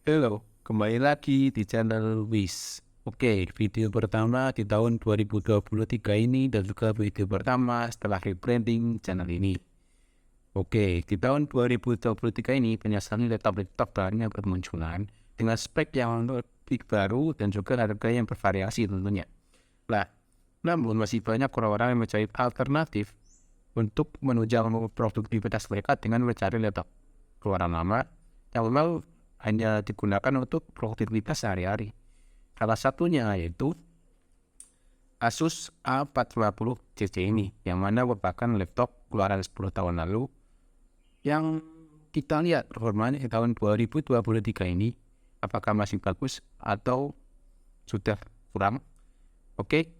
Halo, kembali lagi di channel Wis. Oke, video pertama di tahun 2023 ini dan juga video pertama setelah rebranding channel ini. Oke, di tahun 2023 ini penyesalan laptop-laptop barunya bermunculan dengan spek yang lebih baru dan juga harga yang bervariasi tentunya. Nah, namun masih banyak orang-orang yang mencari alternatif untuk menunjang produktivitas mereka dengan mencari laptop keluaran lama yang memang hanya digunakan untuk produktivitas sehari-hari. Salah satunya yaitu Asus A450 CC ini, yang mana merupakan laptop keluaran 10 tahun lalu yang kita lihat performanya di tahun 2023 ini apakah masih bagus atau sudah kurang. Oke,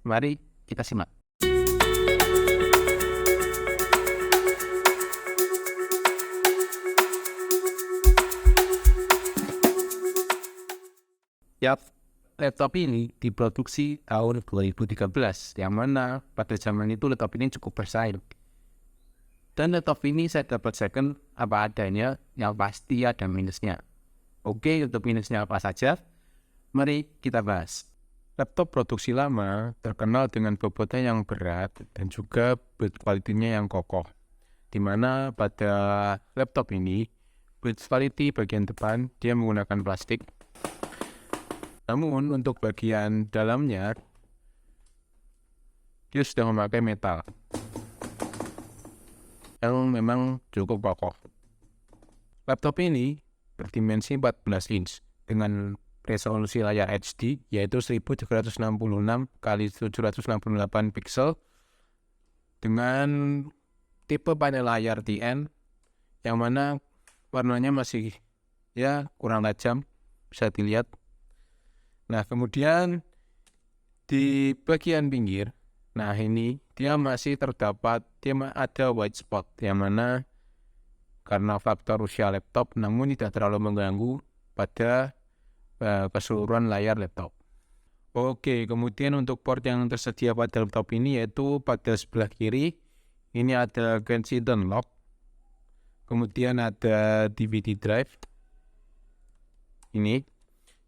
mari kita simak. Yap, laptop ini diproduksi tahun 2013, yang mana pada zaman itu laptop ini cukup bersaing. Dan laptop ini saya dapat second apa adanya, yang pasti ada minusnya. Oke, untuk minusnya apa saja? Mari kita bahas. Laptop produksi lama terkenal dengan bobotnya yang berat dan juga build quality-nya yang kokoh. Di mana pada laptop ini, build quality bagian depan dia menggunakan plastik. Namun untuk bagian dalamnya, dia sudah memakai metal yang memang cukup kokoh. Laptop ini berdimensi 14 inch dengan resolusi layar HD yaitu 1366 x 768 pixel dengan tipe panel layar TN yang mana warnanya masih kurang tajam, bisa dilihat. Nah, kemudian di bagian pinggir, nah ini dia masih terdapat, ada white spot yang mana karena faktor usia laptop namun tidak terlalu mengganggu pada keseluruhan layar laptop. Oke, kemudian untuk port yang tersedia pada laptop ini yaitu pada sebelah kiri ini ada Kensington lock, kemudian ada DVD drive ini,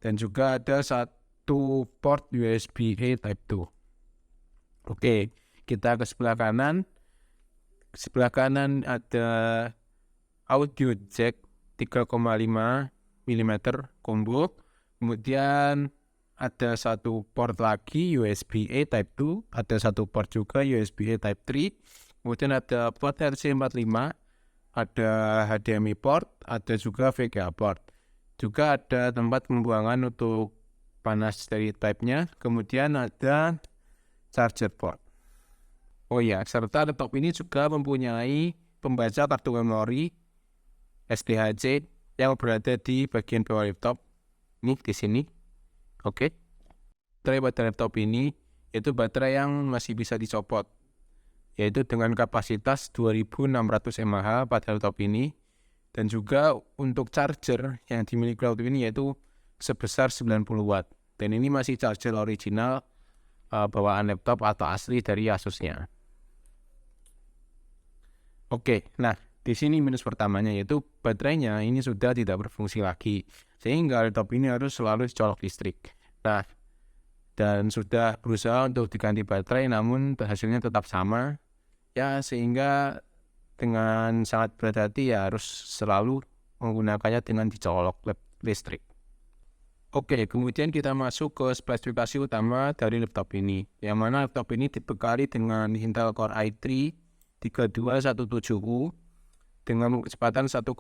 dan juga ada satu port USB-A Type 2. Oke, kita ke sebelah kanan. Sebelah kanan ada audio jack 3,5 mm combo. Kemudian ada satu port lagi USB-A Type 2, ada satu port juga USB-A Type 3. Kemudian ada port RC45, ada HDMI port, ada juga VGA port. Juga ada tempat pembuangan untuk panas dari type-nya. Kemudian ada charger port. Oh ya, serta laptop ini juga mempunyai pembaca kartu memori SDHC yang berada di bagian bawah laptop. Ini di sini. Oke. Baterai pada laptop ini itu baterai yang masih bisa dicopot, yaitu dengan kapasitas 2600 mAh pada laptop ini. Dan juga untuk charger yang dimiliki laptop ini yaitu sebesar 90 watt. Dan ini masih charger original bawaan laptop atau asli dari Asusnya. Oke, nah di sini minus pertamanya yaitu baterainya ini sudah tidak berfungsi lagi, sehingga laptop ini harus selalu dicolok listrik. Nah, dan sudah berusaha untuk diganti baterai namun hasilnya tetap sama, sehingga dengan sangat berhati-hati harus selalu menggunakannya dengan dicolok listrik. Oke, kemudian kita masuk ke spesifikasi utama dari laptop ini, yang mana laptop ini dibekali dengan Intel Core i3 3217U dengan kecepatan 1,8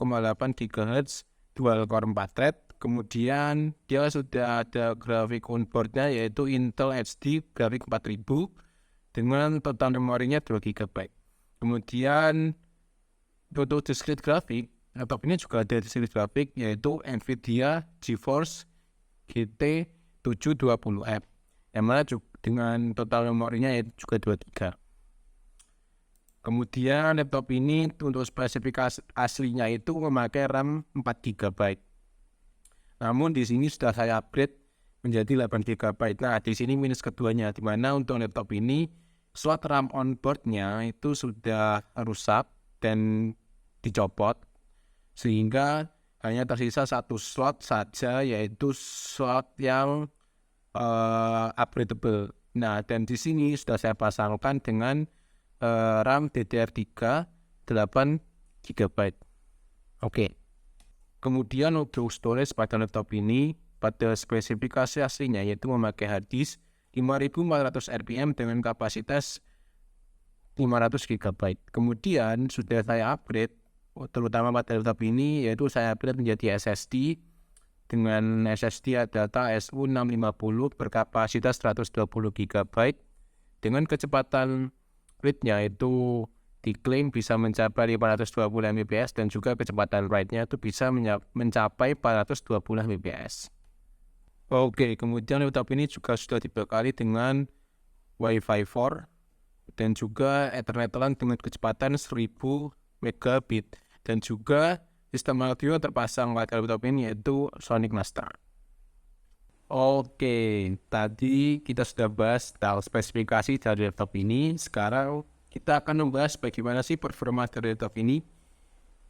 GHz, dual core 4 thread. Kemudian dia sudah ada grafik onboardnya yaitu Intel HD grafik 4000 dengan total memorinya 2 GB. Kemudian untuk discrete grafik, laptop ini juga ada discrete grafik yaitu Nvidia GeForce GT 720M, yang mana dengan total memorinya juga 23. Kemudian laptop ini untuk spesifikasi aslinya itu memakai RAM 4 GB. Namun di sini sudah saya upgrade menjadi 8 GB. Nah, di sini minus keduanya, di mana untuk laptop ini slot RAM on board-nya itu sudah rusak dan dicopot, sehingga hanya tersisa satu slot saja, yaitu slot yang upgradable. Nah, dan di sini sudah saya pasangkan dengan RAM DDR3 8 GB. Oke. Kemudian untuk storage pada laptop ini, pada spesifikasi aslinya yaitu memakai hard disk 5400 rpm dengan kapasitas 500 GB. Kemudian sudah saya upgrade, terutama pada laptop ini, yaitu saya upgrade menjadi SSD dengan SSD Adata SU650 berkapasitas 120 GB dengan kecepatan read-nya itu diklaim bisa mencapai 520 Mbps dan juga kecepatan write-nya itu bisa mencapai 420 Mbps. Oke, kemudian laptop ini juga sudah dibekali dengan Wi-Fi 4 dan juga Ethernet LAN dengan kecepatan 1000 megabit dan juga sistem audio terpasang pada laptop ini yaitu Sonic Master. Oke, tadi kita sudah bahas tentang spesifikasi dari laptop ini. Sekarang kita akan membahas bagaimana sih performa dari laptop ini.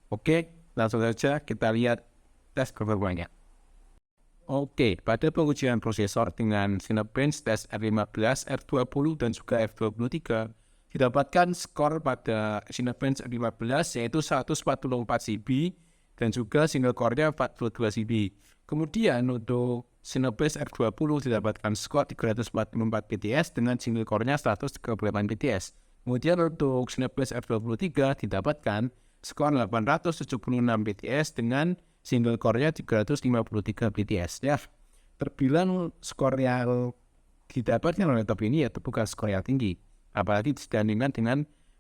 Oke, langsung saja kita lihat tes performanya. Oke, pada pengujian prosesor dengan Cinebench Test R15, R20 dan juga F23 didapatkan skor pada Cinebench R15 yaitu 144 GB dan juga single core-nya 42 GB. Kemudian untuk Cinebench R20 didapatkan skor 344 bts dengan single core-nya 138 bts. Kemudian untuk Cinebench R23 didapatkan skor 876 bts dengan single core-nya 353 bts. Ya, terbilang skor yang didapatkan oleh laptop ini yaitu bukan skor yang tinggi, apalagi dibandingkan dengan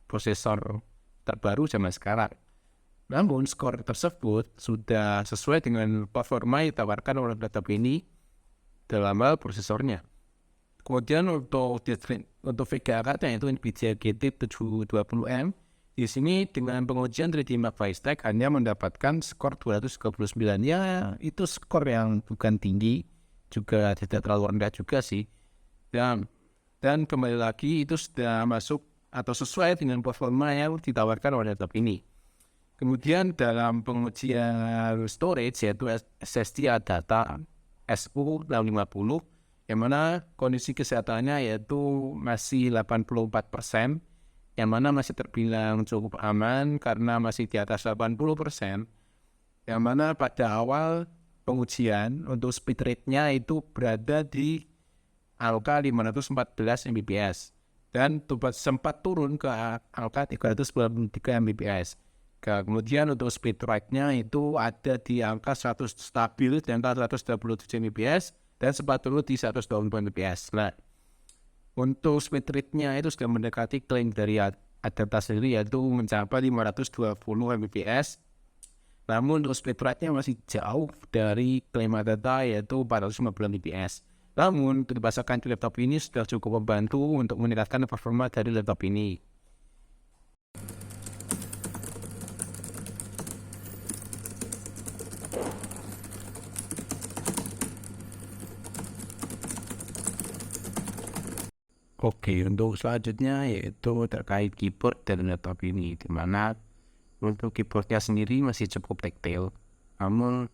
prosesor terbaru zaman sekarang. Namun skor tersebut sudah sesuai dengan performa yang ditawarkan oleh laptop ini dalam hal prosesornya. Kemudian untuk VGA card-nya itu NVIDIA GT 720M. Di sini dengan pengujian 3D Mark V Stack hanya mendapatkan skor 239. Ya, itu skor yang bukan tinggi, juga tidak terlalu rendah juga sih. Dan kembali lagi itu sudah masuk atau sesuai dengan performa yang ditawarkan oleh laptop ini. Kemudian dalam pengujian storage yaitu SSD Adata SU650 yang mana kondisi kesehatannya yaitu masih 84%, yang mana masih terbilang cukup aman karena masih di atas 80%, yang mana pada awal pengujian untuk speed rate-nya itu berada di angka 514 Mbps dan sempat turun ke angka 393 Mbps. Kemudian untuk speed write-nya itu ada di angka 100 stabil di angka 127 Mbps dan sempat turun di 120 Mbps. Nah, untuk speed rate-nya itu sudah mendekati klaim dari Adata sendiri yaitu mencapai 520 Mbps. Namun untuk speed rate-nya masih jauh dari klaim Adata yaitu 450 Mbps. Namun dipasangkan di laptop ini sudah cukup membantu untuk meningkatkan performa dari laptop ini. Oke, untuk selanjutnya yaitu terkait keyboard dari laptop ini, di mana untuk keyboardnya sendiri masih cukup tactile, namun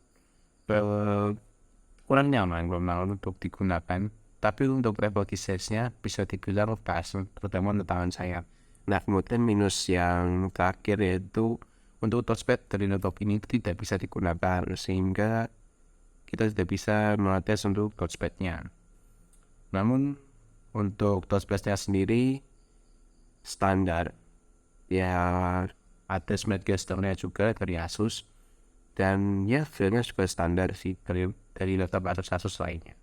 kurang nyaman untuk digunakan. Tapi untuk level size-nya bisa dibilang pas, terutama untuk tangan saya. Nah, kemudian minus yang terakhir yaitu untuk touchpad dari laptop ini tidak bisa digunakan, sehingga kita tidak bisa mengates untuk touchpad-nya. Namun untuk touchpad-nya sendiri standar, ya ada smart gesture-nya juga dari Asus, dan ya feel-nya juga standar sih dari laptop Asus lainnya.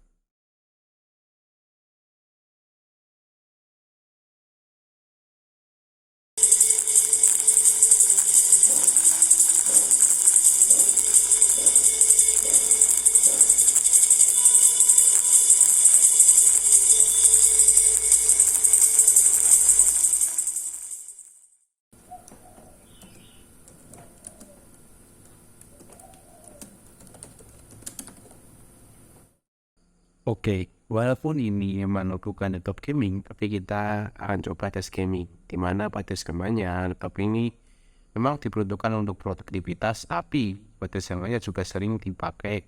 Oke, walaupun ini memang bukan laptop gaming, tapi kita akan coba tes gaming. Dimana pada skemanya laptop ini memang diperuntukkan untuk produktivitas, tapi pada zamannya juga sering dipakai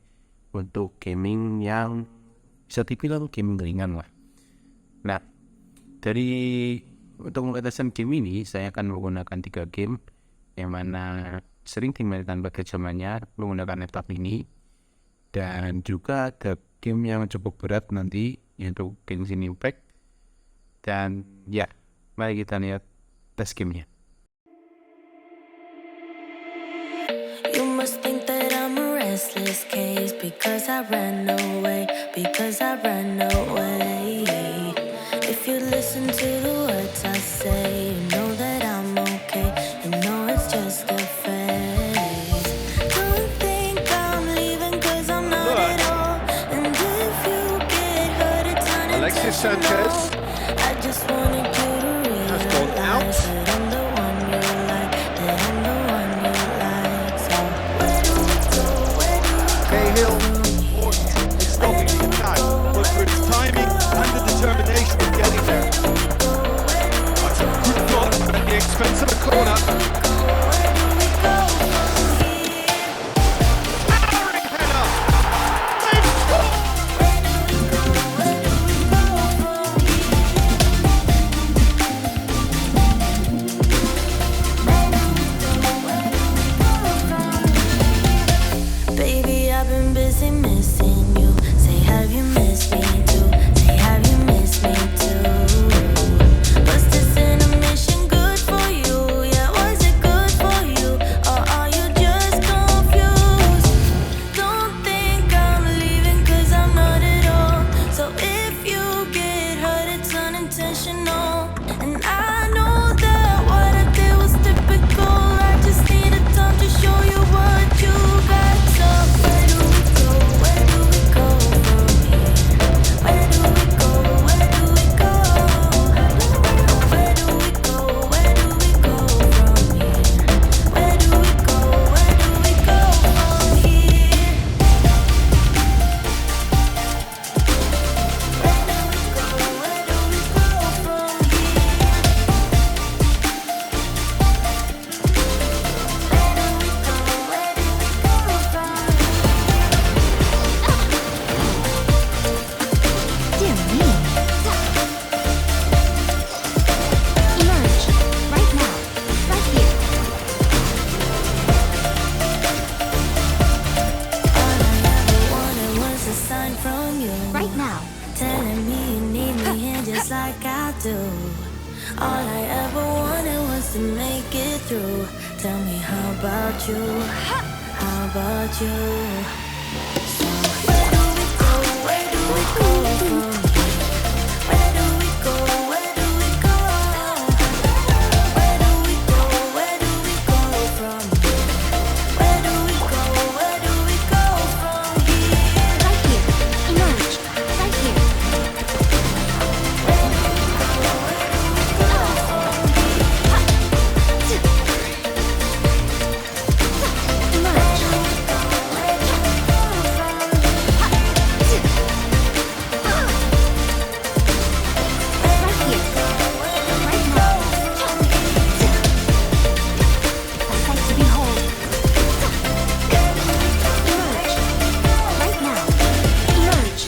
untuk gaming yang bisa dibilang gaming ringan lah. Nah, untuk mengatasi game ini saya akan menggunakan 3 game yang mana sering dimainkan pada zamannya menggunakan laptop ini, dan juga ada game yang cukup berat nanti yaitu Genshin Impact. Dan ya, mari kita lihat tes gamenya. You must think that I'm a restless case because I ran away, If you listen to the words I say, you know that I'm okay, you know it's just a phase. Don't think I'm leaving cause I'm not at all, and if you get hurt it's Alexis Sanchez I just wanted you to has gone out. realize that I'm the one you like, that I'm the one you like. So where do we go, Cahill is stopping it now, but for its timing and the determination of getting there. That's a good block at the expense of a corner. Powering header. They've scored. Baby, I've been busy missing you. Say, have you missed me too? Say, have you missed me too? Was this intermission good for you? Yeah, was it good for you? Or are you just confused? Don't think I'm leaving cause I'm not at all. So if you get hurt, it's unintentional. And I know that what I did was typical. I just needed time to show you what you got. So where do we go? Where do we go from here? Where do we go? Where do we go? Where do we go? Where do we go from here? Where do we go? Where do we go from here? Where do we go? Where do we go from here? Dear me. Emerge. Right now. Right here. All I ever wanted was a sign from you, Right now. telling me you need me here just like I do. All I ever wanted was to make it through. Tell me how about you? How about you? So where do we go? Where do we go from here? Where do we go? Where do we go? Where do we go? Where do we go from here? Where do we go? Where do we go from here? Right here. Emerge. Right here. Emerge. Right here. Right now. A sight to behold. Emerge. Right now. Emerge.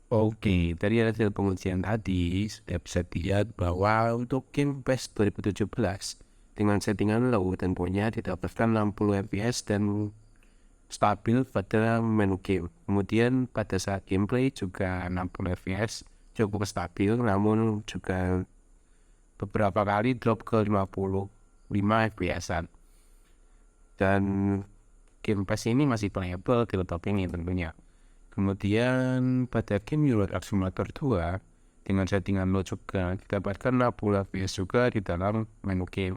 Oke, dari hasil pengujian tadi sudah bisa dilihat bahwa untuk game PES 2017 dengan settingan low temponya didapatkan 60 fps dan stabil pada menu game. Kemudian pada saat gameplay juga 60 fps cukup stabil, namun juga beberapa kali drop ke 55 fps-an. Dan game pass ini masih playable di laptop ini tentunya. Kemudian pada game Euro Truck Simulator 2 dengan settingan low juga didapatkan 60 fps juga di dalam menu game.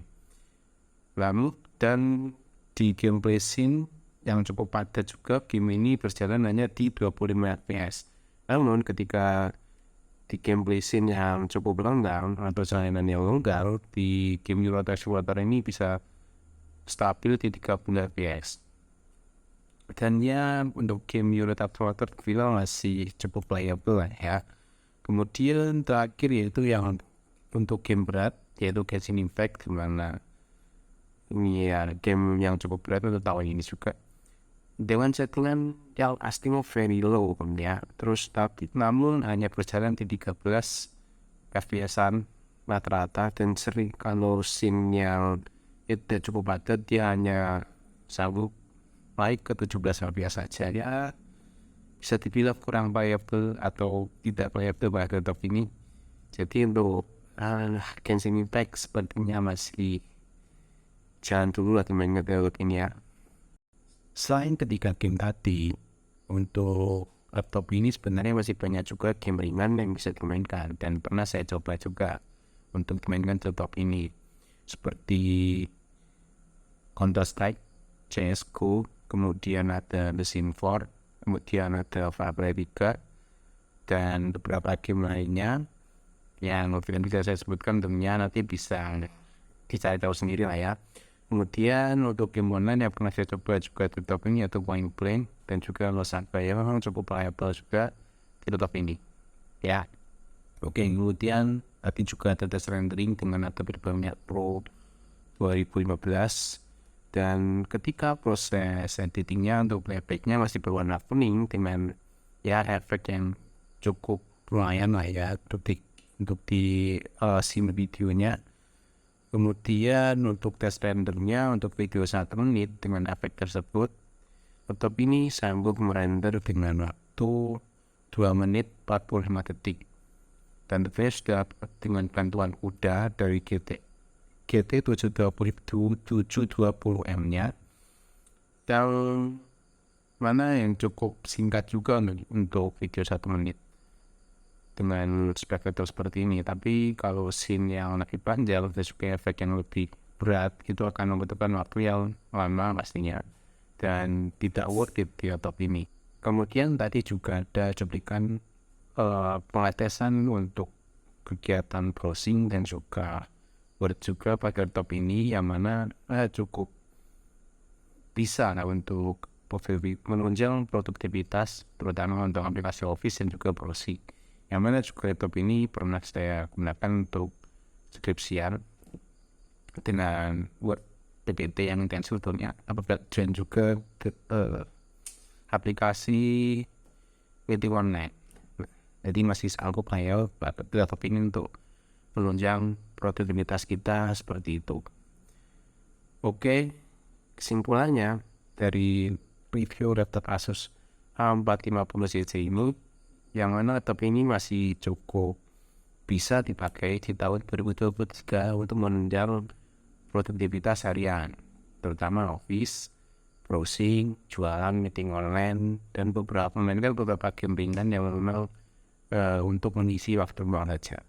Lalu dan di gameplay scene yang cukup padat juga, game ini berjalan hanya di 25 fps. Namun ketika di gameplay scene yang cukup lenggang atau jalanan yang longgar, di game Euro Truck Simulator ini bisa stabil di 30 fps. Dan ya untuk game Euro Truck Simulator masih cukup playable lah ya. Kemudian terakhir yaitu yang untuk game berat, yaitu Genshin Impact, dimana ini ya game yang cukup berat untuk tahun ini juga dengan settingan yang aslinya very low ya. Terus tapi namun hanya berjalan di 13 fps-an rata-rata, dan sering kalau scene yang itu cukup padat dia hanya sanggup naik ke 17 fps saja ya. Bisa dibilang kurang playable atau tidak playable pada laptop ini. Jadi untuk Genshin Impact sepertinya masih jangan dulu lah dimainkan laptop ini ya. Selain ketiga game tadi, untuk laptop ini sebenarnya masih banyak juga game ringan yang bisa dimainkan, dan pernah saya coba juga untuk dimainkan laptop ini, seperti Counter Strike, CS:GO, kemudian ada The Sims 4, kemudian ada Far Cry 3, dan beberapa game lainnya yang bisa saya sebutkan tentunya nanti bisa dicari tahu sendiri lah ya. Kemudian untuk game online yang pernah saya coba juga di laptop ini yaitu Point Blank dan juga Los Angeles, yang memang cukup playable juga di laptop ini ya. Oke, kemudian tadi juga ada tes rendering dengan Adobe Premiere Pro 2015, dan ketika proses editingnya untuk playbacknya masih berwarna kuning dengan ya efek yang cukup lumayan lah ya untuk di scene videonya. Kemudian untuk tes rendernya untuk video 1 menit dengan efek tersebut, laptop ini sanggup merender dengan waktu 2 menit 45 detik. Dan tentunya dengan bantuan kuda dari GT 720M nya, dan mana yang cukup singkat juga untuk video 1 menit dengan spek laptop seperti ini. Tapi kalau scene yang lebih panjang dan juga efek yang lebih berat itu akan membutuhkan waktu yang lama pastinya, dan tidak worth it di laptop ini. Kemudian tadi juga ada cuplikan pengetesan untuk kegiatan browsing dan juga Word juga pada laptop ini, yang mana cukup bisa untuk menunjang produktivitas terutama untuk aplikasi Office dan juga browsing, yang mana juga laptop ini pernah saya gunakan untuk skripsian dengan Word PPT yang intensif tentunya, dan juga aplikasi meeting online. Jadi masih sanggup lah ya laptop ini untuk menunjang produktivitas kita seperti itu. Oke, kesimpulannya dari review laptop Asus A450cc ini, yang mana laptop ini masih cukup bisa dipakai di tahun 2023 untuk menunjang produktivitas harian, terutama Office, browsing, jualan, meeting online, dan beberapa game ringan yang memang untuk mengisi waktu luang saja.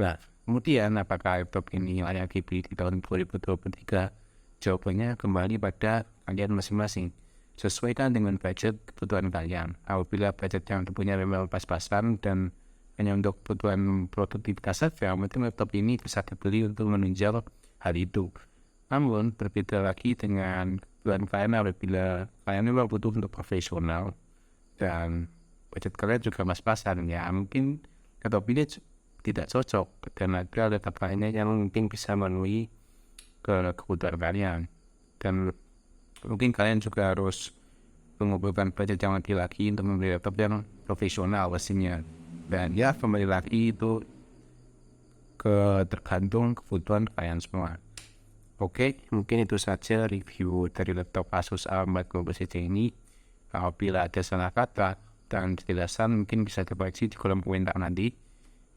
Nah, kemudian apakah laptop ini layak dibeli di tahun 2023? Jawabannya kembali pada kalian masing-masing. Sesuaikan dengan budget kebutuhan kalian. Apabila budget yang punya memang pas-pasan dan hanya untuk kebutuhan produktivitas saja, mungkin laptop ini bisa dibeli untuk menunjang hal itu. Namun berbeda lagi dengan kebutuhan kalian apabila kalian memang butuh untuk profesional dan budget kalian juga pas-pasan, ya mungkin laptop ini tidak cocok, dan ada laptop lainnya yang mungkin bisa memenuhi kebutuhan kalian. Dan mungkin kalian juga harus mengumpulkan budget yang lebih lagi untuk membeli laptop yang profesional pastinya. Dan ya kembali lagi itu tergantung kebutuhan kalian semua. Oke, mungkin itu saja review dari laptop Asus A40 ini. Apabila ada salah kata dan penjelasan mungkin bisa dikoreksi di kolom komentar nanti.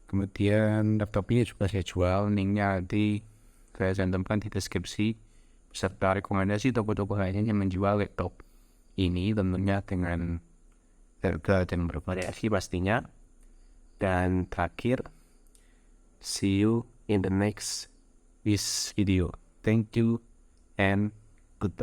Kemudian laptop ini juga saya jual, linknya nanti saya cantumkan di deskripsi beserta rekomendasi toko-toko lainnya yang menjual laptop ini, tentunya dengan harga dan bervariasi pastinya. Dan terakhir, see you in the next video. Thank you and